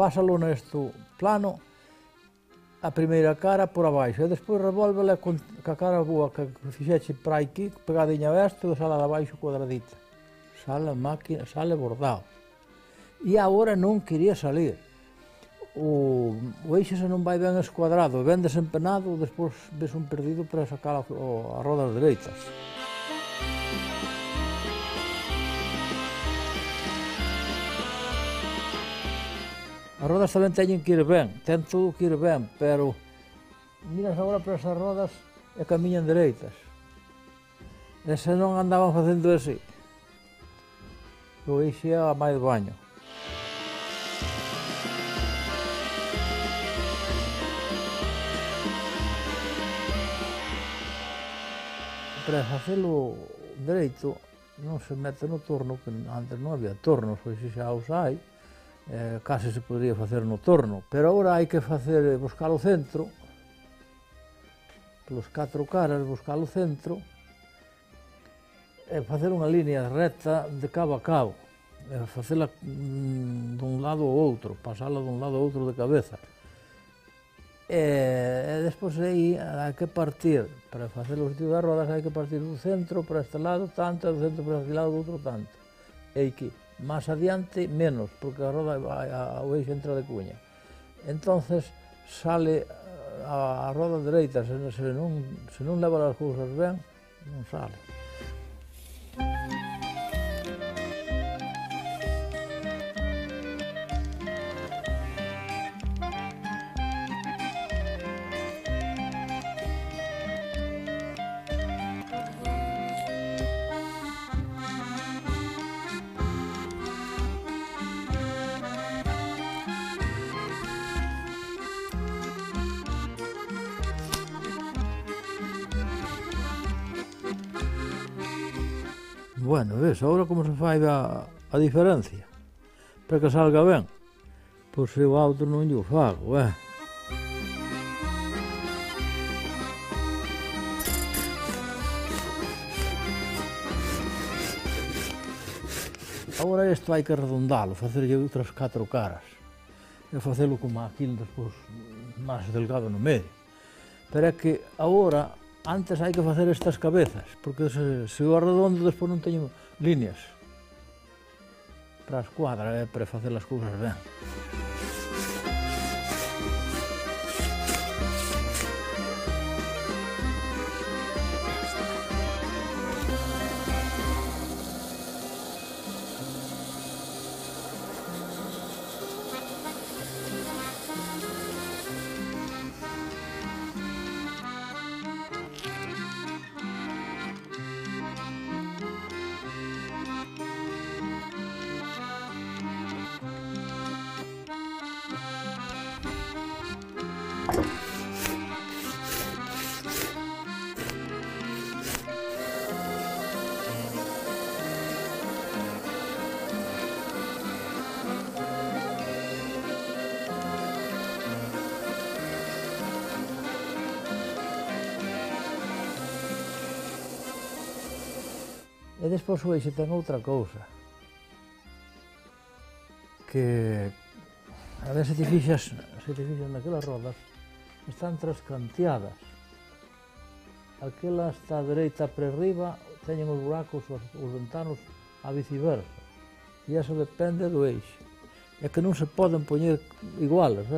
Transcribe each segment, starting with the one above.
pásalo neste plano, a primeira cara por abaixo, e despois revolvela ca cara boa que fixeche para aquí, pegadiña a este, e sala de abaixo cuadradita. Sale a máquina, sale bordado. E agora non quería salir. O eixo se non vai ben escuadrado, ben desempenado, despois ves un perdido para sacar as rodas dereitas. As rodas tamén teñen que ir ben, ten todo que ir ben, pero miras agora para esas rodas e camiñan dereitas. E se non andaban facendo así, o eixo é a máis baño. Para facelo dereito non se mete no torno, que antes non había tornos, hoxe xa os hai, case se podría facer no torno, pero agora hai que buscar o centro, pelos 4 caras, buscar o centro, e facer unha línea recta de cabo a cabo, e facela dun lado ao outro, pasala dun lado ao outro de cabeza. E despois aí hai que partir, para facer o sentido das rodas hai que partir do centro para este lado tanto, e do centro para este lado do outro tanto. E aquí, máis adiante, menos, porque a roda o eixo entra de cuña. Entonces sale a roda dereita, se non leva as cousas ben, non sale. Bueno, ves, agora como se fai a diferencia, para que salga ben, pois eu a outro non lle fago, Agora isto hai que redondalo, facerlle outras 4 caras, e facelo como aquilo despois máis delgado no medio. Pero é que agora, antes hai que facer estas cabezas, porque se o arredondo despois non teño líneas para a escuadra, para facer as cousas ben. E despois o eixo ten outra cousa, que a ver se te fixas naquelas rodas, están trascanteadas. Aquela está dereita para arriba, teñen os buracos, os ventanos a viceversa, e eso depende do eixo. É que non se poden poñer iguales,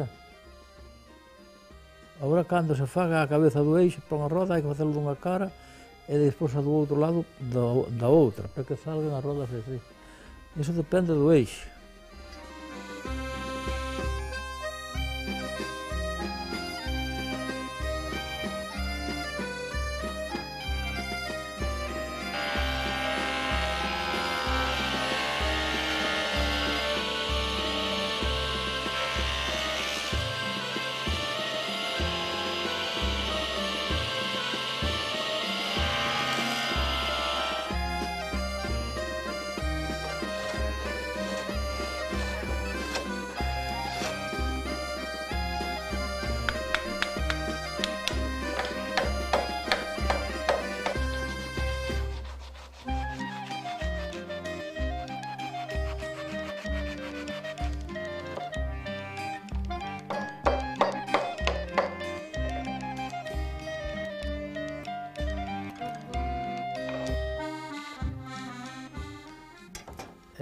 Agora, cando se faga a cabeza do eixo para unha roda, hai que facelo dunha cara, e despois a do outro lado da outra, para que salgan as rodas así. Iso depende do eixo.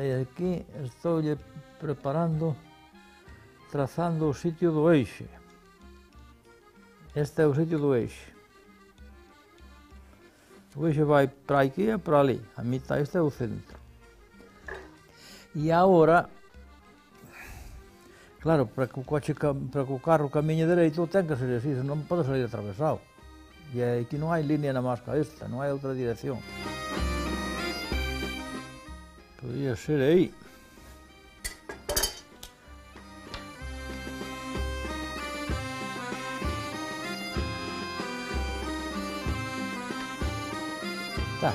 E aquí estou preparando, trazando o sitio do eixe. Este é o sitio do eixe. O eixe vai para aquí e para ali. A mitad, este é o centro. E agora, claro, para que o carro camiñe dereito ten que ser así, non pode salir atravesado. E aquí non hai línea na masca esta, non hai outra dirección. Podría ser aí. Tá,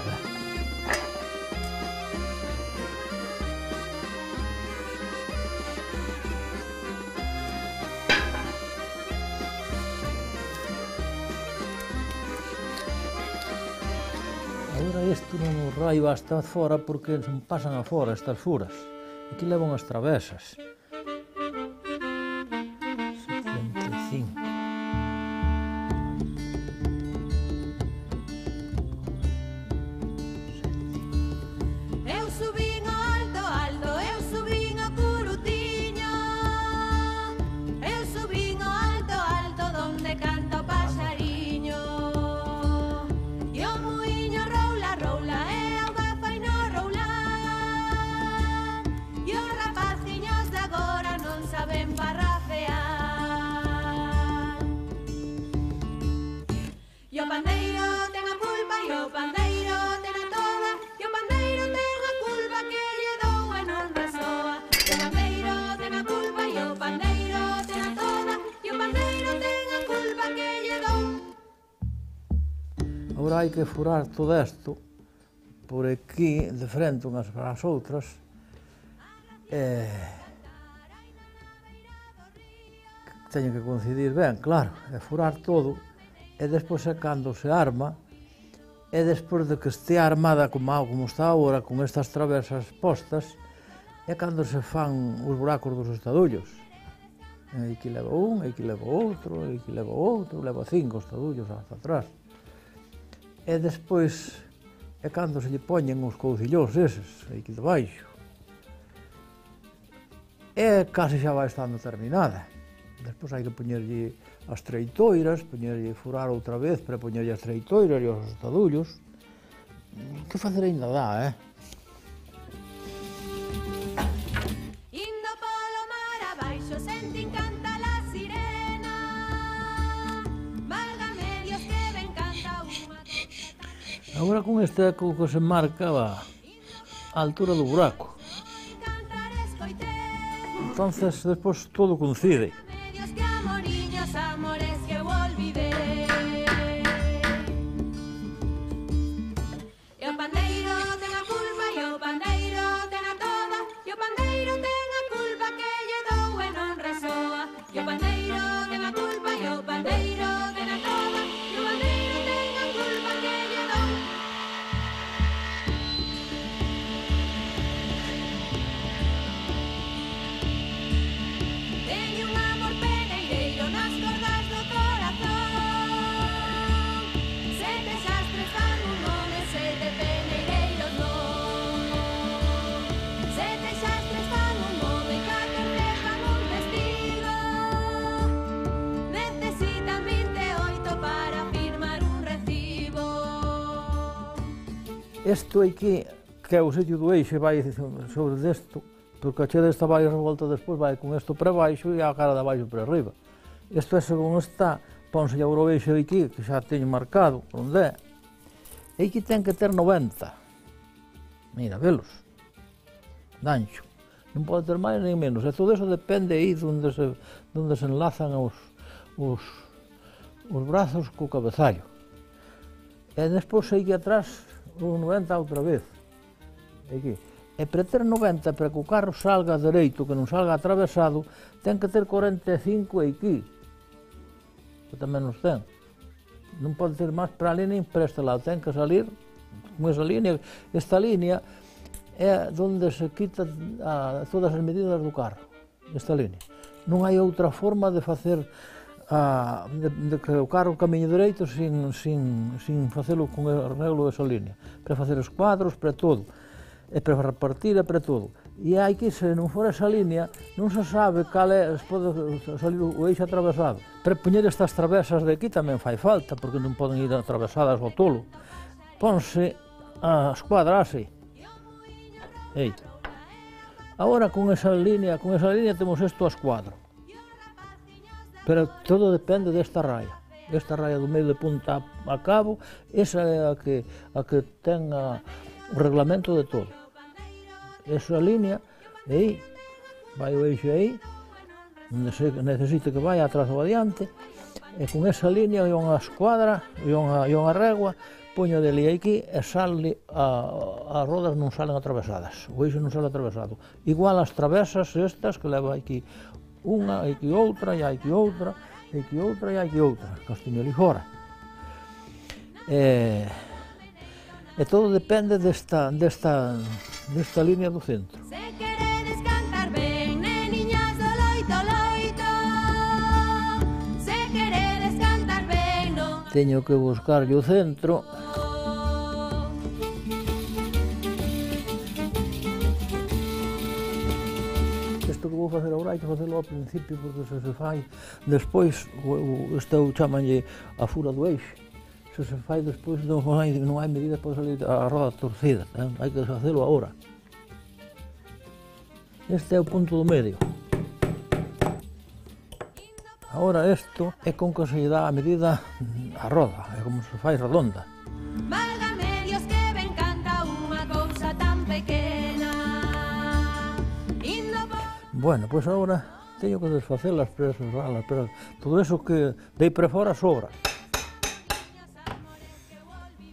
agora isto non o raio hasta fora porque pasan afora estas furas. Aquí levan as travesas. 75. Eu subín ao alto, alto, eu subín ao curutiño. Eu subín ao alto, alto, donde canta o paxariño. E o muiño roula, roula, e auga fai no roular. E os rapaciños de agora non saben parrafear. E o pandeiro ten a culpa, e o pandeiro ten a toda. E o pandeiro ten a culpa que lle dou e non resoa. E o pandeiro ten a culpa, e o pandeiro ten a toda. E o pandeiro ten a culpa que lle dou. Agora hai que furar todo isto por aquí, de frente unhas para as outras. Teño que coincidir ben, claro, é furar todo. E despois é cando se arma, e despois de que estea armada como está agora, con estas travesas postas, é cando se fan os buracos dos estadullos. Aquí leva un, aquí leva outro, aquí leva outro, leva 5 estadullos hasta atrás. E despois é cando se lle poñen os coucillós eses, aquí debaixo. E case xa vai estando terminada. Despois hai que poñerlle as treitoiras, furar outra vez para poñerlle as treitoiras e os estadullos. Que facer ainda dá, Indo polo mar abaixo sentin cantar a sirena. Válgame Dios que ben canta unha. Agora con este eco que se marca a altura do buraco. Cantar escoitei. Entonces, despois todo coincide. Dios que amoriños, amores que eu olvidei. E o pandeiro ten a culpa, e o pandeiro ten a toda. E o pandeiro ten a culpa que lle dou e non resoa. E o pandeiro ten a culpa, e o pandeiro ten a toda. E o pandeiro ten a culpa que lle dou. Teño un amor peneireiro nas cordas do corazón. Sete xastres dan un nome, sete peneireiros non. Sete xastres dan un nome, catro levan un testigo. Necesitan 28 para firmar un recibo. Isto aquí, que é o sitio do eixe, vai sobre desto, porque a che desta vai revolta despois, vai con isto para baixo e a cara de baixo para arriba. Isto é según está, pónselle agora o eixe aquí, que xa teño marcado, onde é. E aquí ten que ter 90. Mira, velos. De ancho. Non pode ter máis nem menos. E todo eso depende aí onde se enlazan os brazos co cabezallo. E despois aquí atrás, os 90 outra vez. Aquí. E para ter 90, para que o carro salga dereito, que non salga atravesado, ten que ter 45 aquí, que tamén nos ten. Non pode ter máis para ali nem para este lado, ten que salir con esa línea. Esta línea é onde se quita todas as medidas do carro, esta línea. Non hai outra forma de facer, de que o carro camiñe dereito sin facelo con o arreglo desa línea, para facer os cuadros, para todo. e para repartir e para todo. E hai que, se non for esa línea, non se sabe cal é, pode salir o eixo atravesado. Para poñer estas travesas de aquí tamén fai falta, porque non poden ir atravesadas ao tolo. Ponse a escuadra así. Ei. Agora con esa línea temos isto a escuadra. Pero todo depende desta raya. Esta raya do medio de punta a cabo, esa é a que ten o reglamento de todo. Esa línea, e aí, vai o eixo aí, onde se necesita que vai atrás ou adiante, e con esa línea e unha escuadra, e unha regua, poño dele aquí e sale, as rodas non salen atravesadas, o eixo non sale atravesado. Igual as travesas estas que leva aquí unha, aquí outra, e aquí outra, e aquí outra, e aquí outra, que as teño ali fora. E todo depende desta línea do centro. Se queredes cantar ben, neniñas do loito, loito. Se queredes cantar ben, no. Teño que buscarlle o centro. Isto que vou facer agora hai que facelo ao principio, porque se fai despois, este chamanlle a fura do eixo. Se se fai despois non hai medida para salir a roda torcida, hai que facelo agora. Este é o punto do medio. Agora isto é con que se lle dá a medida a roda, é como se fai redonda. Válgame Dios que ben canta unha cousa tan pequena. Bueno, pois agora teño que desfacelas, preservalas, pero todo eso que dei para fora sobra.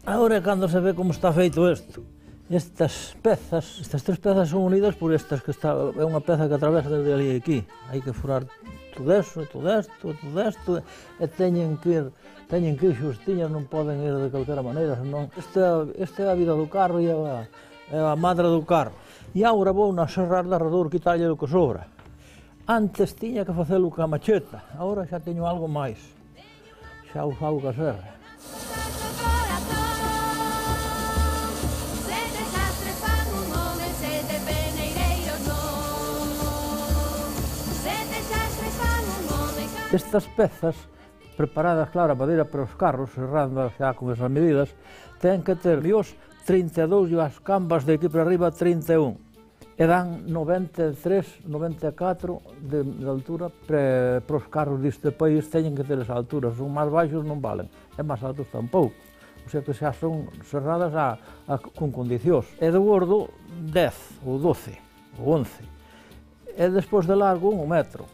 Agora é cando se ve como está feito isto. Estas tres pezas son unidas por estas que é unha peza que atravesa desde ali e aquí. Hai que furar todo eso, todo isto, e teñen que ir xustiñas, non poden ir de calquera maneira, senón esta é a vida do carro e é a madre do carro. E agora vou na serrar de arredor quitarlle o que sobra. Antes tiña que facelo ca macheta, agora xa teño algo máis. Xa o fago ca serra. Estas pezas, preparadas, claro, a madeira para os carros, serrando xa con esas medidas, ten que ter os 32 e as cambas de aquí para arriba 31. E dan 93, 94 de altura para os carros deste país, teñen que ter esa altura, son máis baixos non valen, e máis altos tampouco. O sea que xa son serradas con condicións. E de gordo 10 ou 12 ou 11. E despois de largo 1 metro.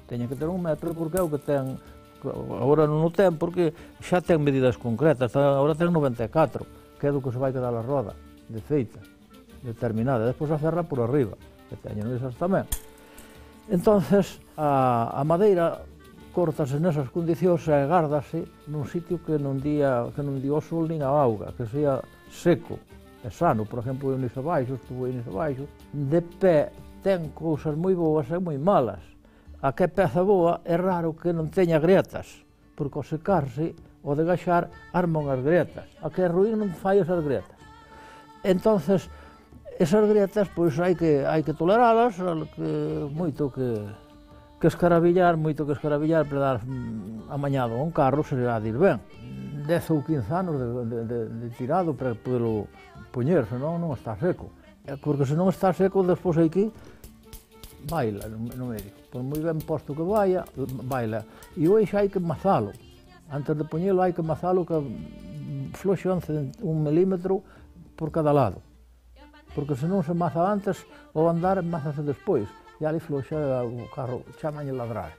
Teñen que ter 1 metro porque é o que ten, agora non o ten porque xa ten medidas concretas, agora ten 94, que é do que se vai quedar a roda, de feita, determinada, despois a ferra por arriba, que teñen esas tamén. Entonces, a madeira cortase nesas condicións e gárdase nun sitio que non di o sol nin a auga, que sea seco e sano, por exemplo, inis abaixo, estuvo inis abaixo, de pé ten cousas moi boas e moi malas. A que é peza boa é raro que non teña grietas, porque ao secarse, ao degachar, arma unhas grietas. A que é ruín non fai esas grietas. Entonces, esas grietas, pois hai que toleralas, moito que escarabillar para dar amañado a un carro, se ha de ir ben. 10 ou 15 anos de tirado para poderlo poñer, senón non está seco. Porque se non está seco, despois aquí, baila no medio. Por moi ben posto que vaya, baila. E o eixo hai que mazalo. Antes de poñelo hai que mazalo que floxe 1 milímetro por cada lado. Porque se non se maza antes, ao andar mazase despois. E ali floxe o carro, chamalle ladrar.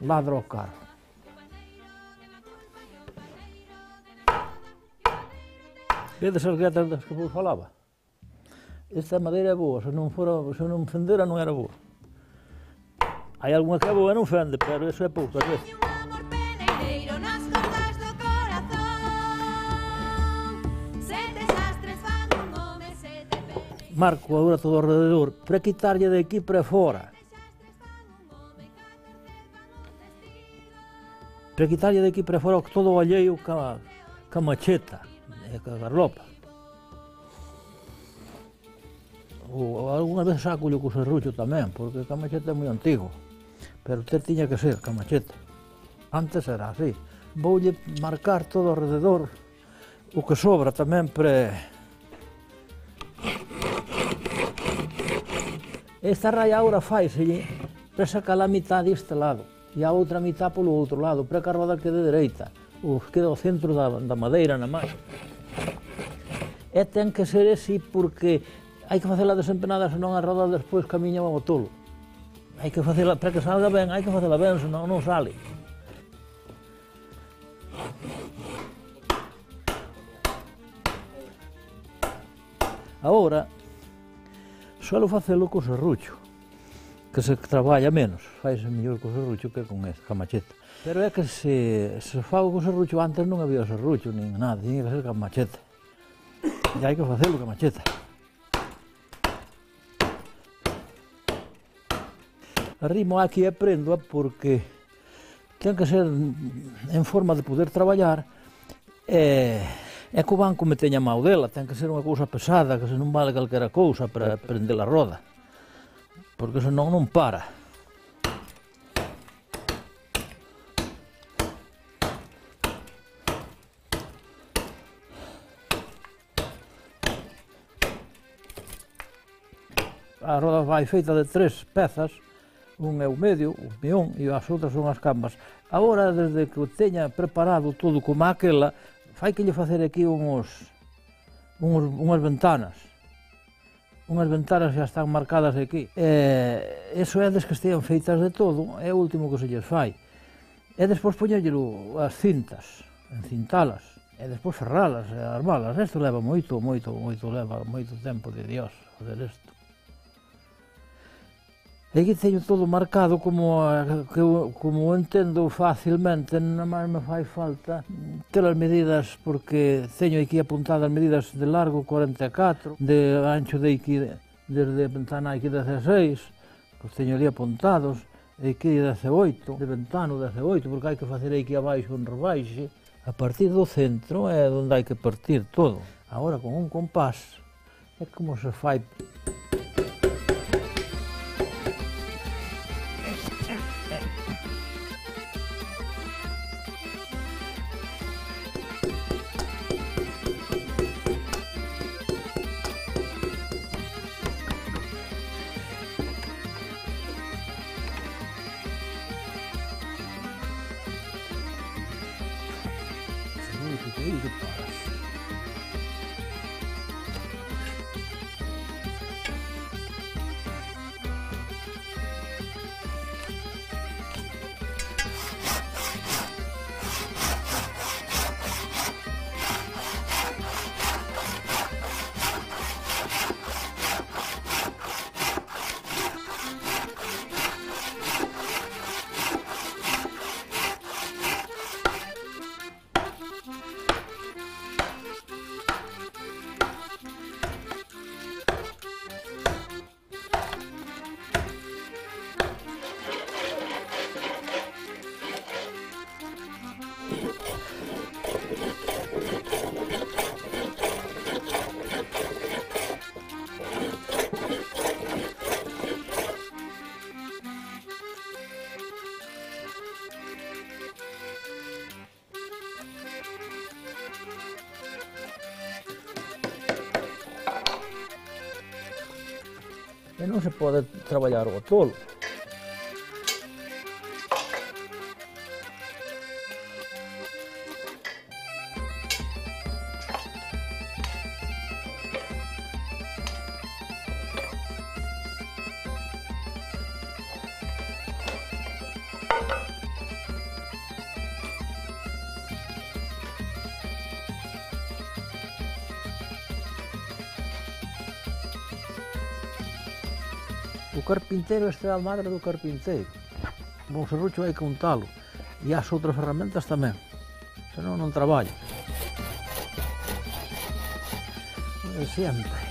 Ladra o carro. Vedes as grietas das que vos falaba? Esta madeira é boa, se non fendera non era boa. Hai algunha que é boa e non fende, pero iso é pouco, ás veces. Marco agora todo alrededor, para quitarlle de aquí para fora. Para quitarlle de aquí para fora todo o alleio ca macheta e ca garlopa. Ou algunhas veces sacollo co serrucho tamén, porque o camachete é moi antigo. Pero tiña que ser camachete. Antes era así. Voulle marcar todo alrededor o que sobra tamén Esta raya agora faise para sacar a mitad deste lado e a outra mitad polo outro lado, para que a roda quede dereita, ou quede ao centro da madeira na máis. E ten que ser así porque hai que facela desempenada, senón a roda despois camiña ao tolo. Hai que facela, para que salga ben, hai que facela ben, senón non sale. Agora, suelo facelo co serrucho, que se traballa menos, faise mellor co serrucho que con este camachete. Pero é que se fago co serrucho, antes non había serrucho, nin nada, tiña que ser camachete. E hai que facelo camachete. Arrimo aquí e prendo porque ten que ser en forma de poder traballar e co banco me teña mau dela, ten que ser unha cousa pesada, que se non vale calquera cousa para prender a roda, porque senón non para. A roda vai feita de 3 pezas, un é o medio, o peón, e as outras son as cambas. Agora, desde que o teña preparado todo como aquela, fai que lle facer aquí unhas ventanas. Unhas ventanas xa están marcadas aquí. Eso é des que estean feitas de todo, é o último que se lles fai. E despois poñerlle as cintas, encintalas, e despois ferralas e armalas. Isto leva moito tempo de Dios fazer isto. E aquí teño todo marcado como o entendo facilmente, nada máis me fai falta ter as medidas, porque teño aquí apuntadas as medidas de largo 44, de ancho de aquí, desde a ventana aquí 16, os teño ali apuntados, e aquí 18, de ventano 18, porque hai que facer aquí abaixo un rebaixe. A partir do centro é onde hai que partir todo. Agora con un compás é como se fai. E non se pode traballar o tolo. O carpinteiro este é a madre do carpinteiro. O serrucho hai que untalo e as outras ferramentas tamén, senón non traballa. Sempre.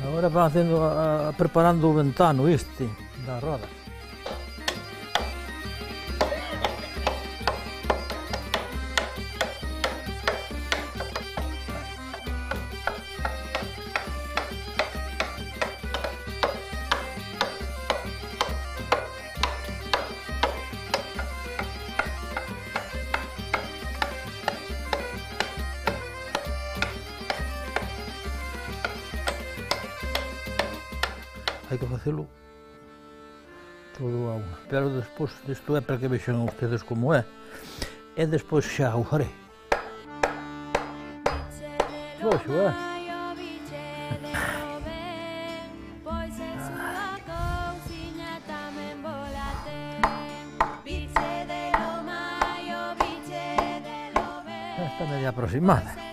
Agora van preparando o ventano este da roda. Hai que facelo todo a unha, pero despois isto é para que vexan ustedes como é, e despois xa o farei. Floxo, é? Está media aproximada.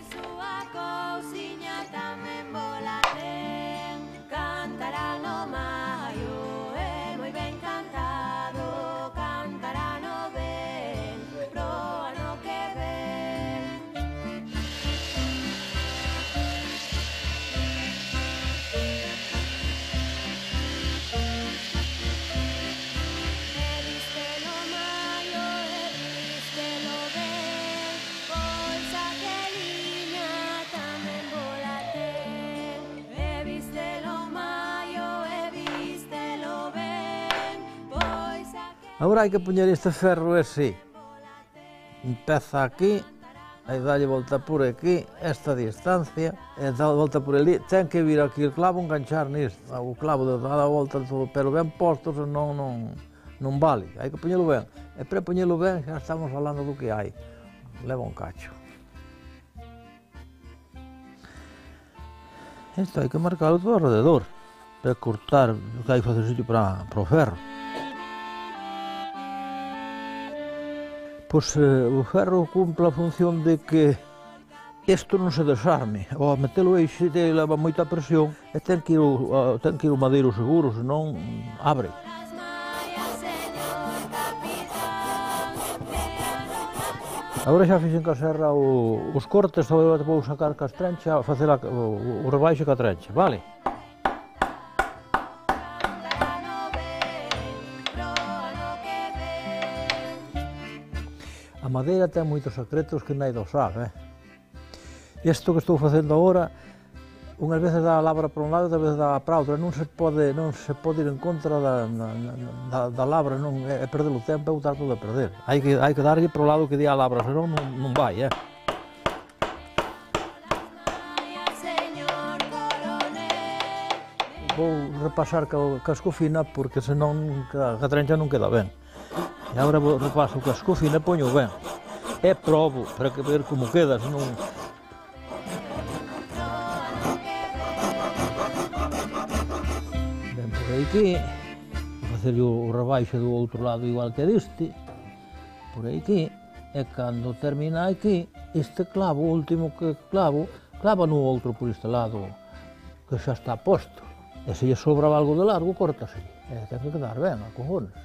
Agora hai que poñer este ferro ese, empeza aquí, aí dalle volta por aquí, esta distancia, e dá volta por ali, ten que vir aquí o clavo enganchar nisto, o clavo dá a volta todo, pero ben posto, senón non vale, hai que poñelo ben, e para poñelo ben xa estamos falando do que hai, leva un cacho. Isto hai que marcalo todo alrededor, para cortar, que hai que facer sitio para o ferro. Pois o ferro cumpre a función de que isto non se desarme, ao metelo aí leva moita presión e ten que ir o madeiro seguro, senón abre. Agora xa fixen ca serra os cortes, agora vou sacar ca estrencha, facer o rebaixo ca trencha, vale? A madeira ten moitos secretos que nai do sabe. Isto que estou facendo agora, unhas veces dá a labra para un lado e outras veces dá para outra. Non se pode ir en contra da labra, é perder o tempo e botar todo a perder. Hai que darlle para o lado que dí a labra, senón non vai, Vou repasar ca escofina porque senón a trencha non queda ben. E agora repaso ca escofina e poño ben. E probo para ver como queda, senón... Ben por aquí, vou facer o rebaixo do outro lado igual que deste, por aquí, e cando termina aquí, este clavo, o último que clava no outro por este lado, que xa está posto. E se lle sobra algo de largo, cortase. E ten que quedar ben, a cojones.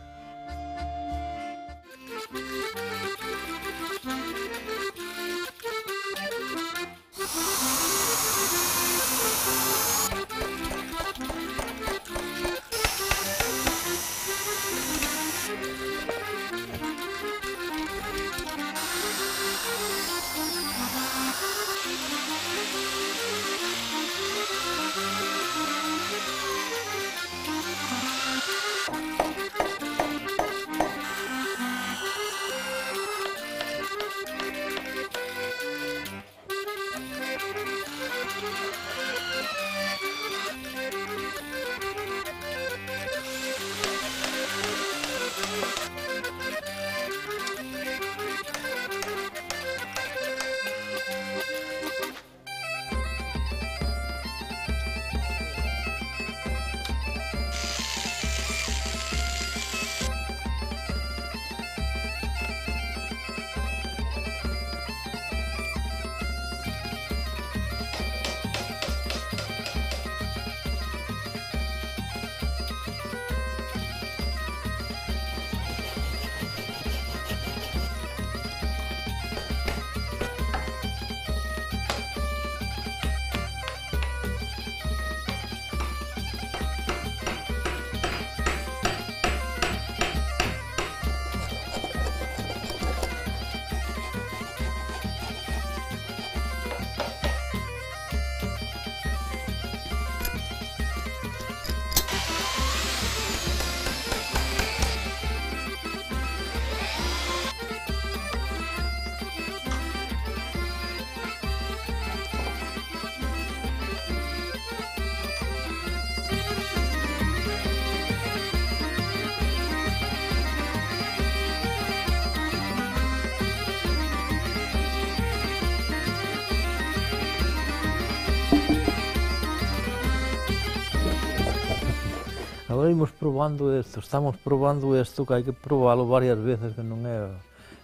Agora imos probando isto, estamos probando isto, que hai que probalo varias veces, que non é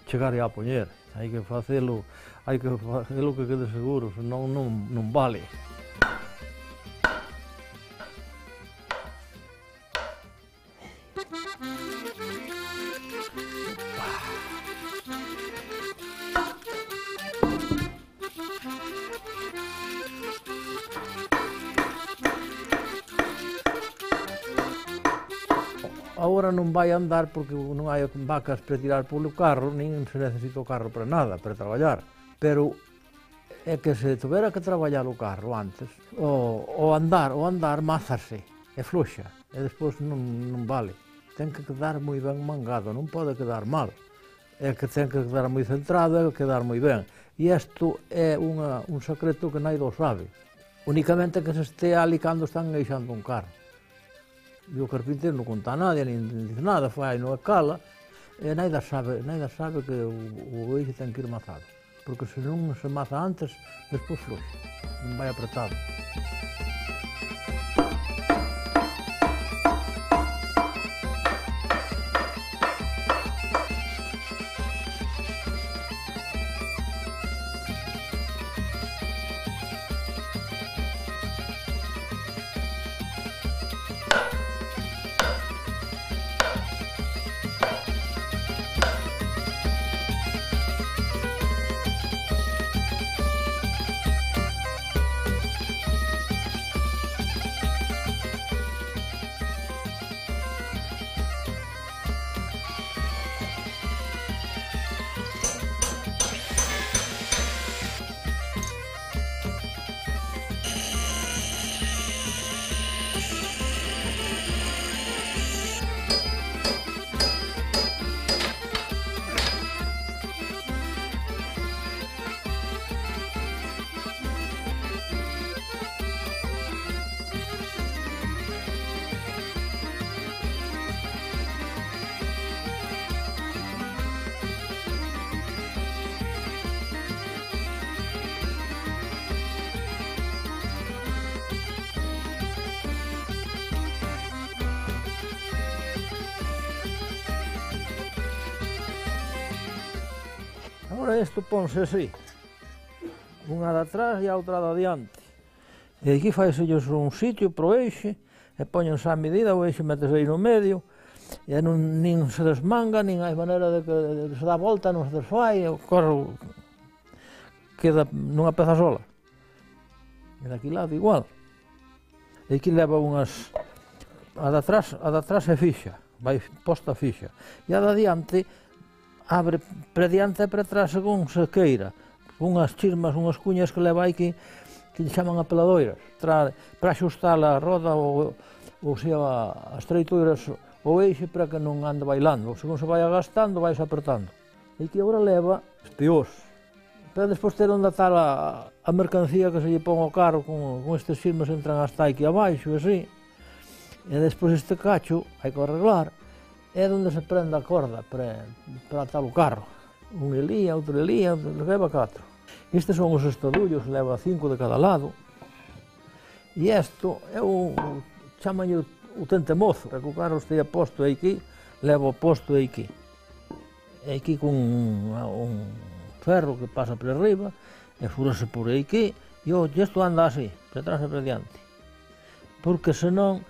chegar e a poñer. Hai que facelo que quede seguro, senón non vale. Agora non vai andar porque non hai vacas para tirar polo carro, nin se necesita o carro para nada, para traballar. Pero é que se tuvera que traballar o carro antes, o andar mázase, é floxa, e despois non vale. Ten que quedar moi ben mangado, non pode quedar mal. É que ten que quedar moi centrado e quedar moi ben. E isto é un secreto que naido sabe. Únicamente que se estea ali cando están eixando un carro. E o carpinteiro non conta a nadie, nin dice nada, fai no cala, e naida sabe que o eixe ten que ir mazado. Porque se non se maza antes, despois floxe, non vai apretado. Agora isto ponse así, unha de atrás e a outra de adiante. E aquí faiselles un sitio pro eixe, e poñense a medida, o eixe metese aí no medio, e nin se desmanga, nin hai maneira de que se dá volta, non se desfai, o carro queda nunha peza sola. E daqui lado igual. E aquí leva unhas... A de atrás é fixa, vai posta fixa. E a de adiante abre para diante e para atrás según se queira. Unhas chismas, unhas cuñas que leva aí que lle chaman apeladoiras. Para axustar a roda ou as treituras o eixe para que non ande bailando. Según se vai agastando, vai se apertando. E que agora leva espiós. Para despois ter onde atar a mercancía que se lle pon ao carro con estes chismas entran hasta aquí abaixo e así. E despois este cacho hai que arreglar. É onde se prende a corda para atar o carro. Un elía, outro elía, leva 4. Estes son os estadullos, leva 5 de cada lado. E isto é chamanlle o tentemozo, para que o carro estea posto aquí, leva o posto aquí. É aquí con un ferro que pasa por arriba, e fúrase por aquí, e isto anda así, para atrás e para diante. Porque senón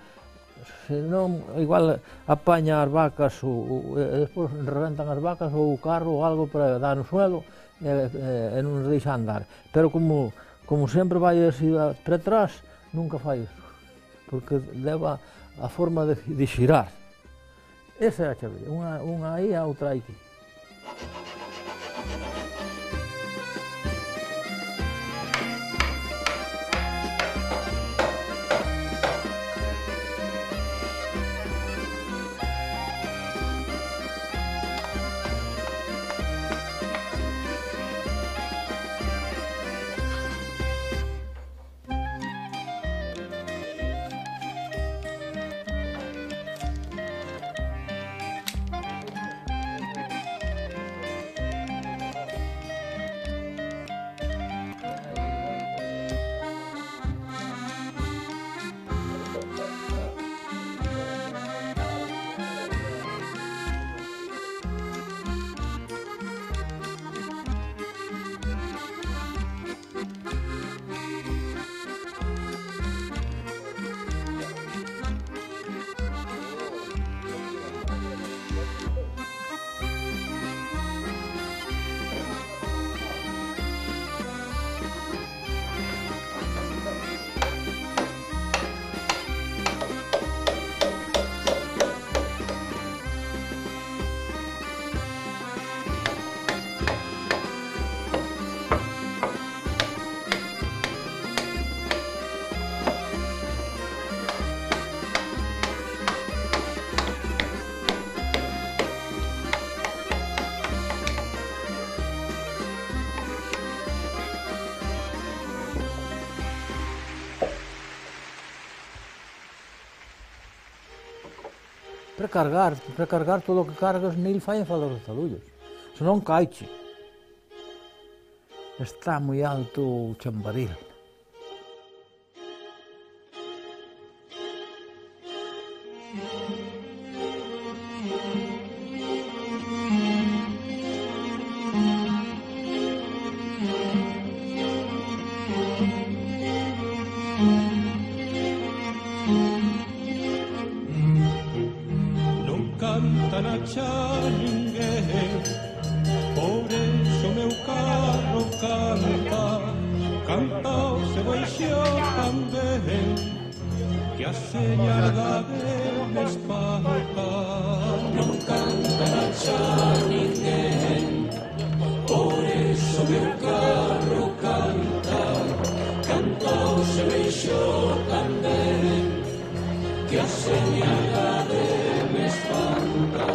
igual apaña as vacas e despois reventan as vacas ou o carro ou algo para dar no suelo e non nos deixa andar. Pero como sempre vai así para atrás, nunca fai iso, porque leva a forma de xirar. Esa é a chave, unha aí e a outra aquí. precargar todo o que cargas nil fai en falda dos talullos. Se non caiche. Está moi alto o chambaril. Canta na xa ninguén, por eso meu carro canta, canta o seu baixo tamén, que a señaldade me espanta. Non canta na xa ninguén, por eso meu carro canta, canta o seu baixo tamén, que a señaldade me espanta.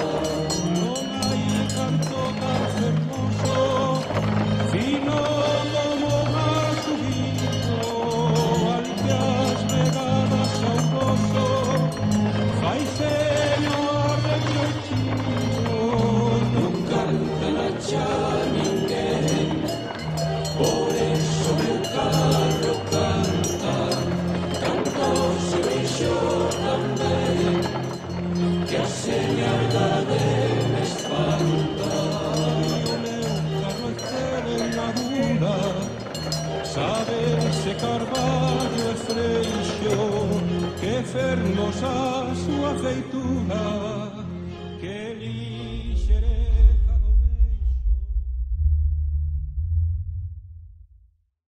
Non hai canto tan fermoso, fino como mar subido, al que as regadas sauroso, fai seño arreglo chino. Non canta na xa ninguén, por eso meu carro canta, canta o seu baixo tamén, que a señaldade me espanta. O meu carro é celenadura, sabe se carballo e freixo, que fermosa a súa feitura,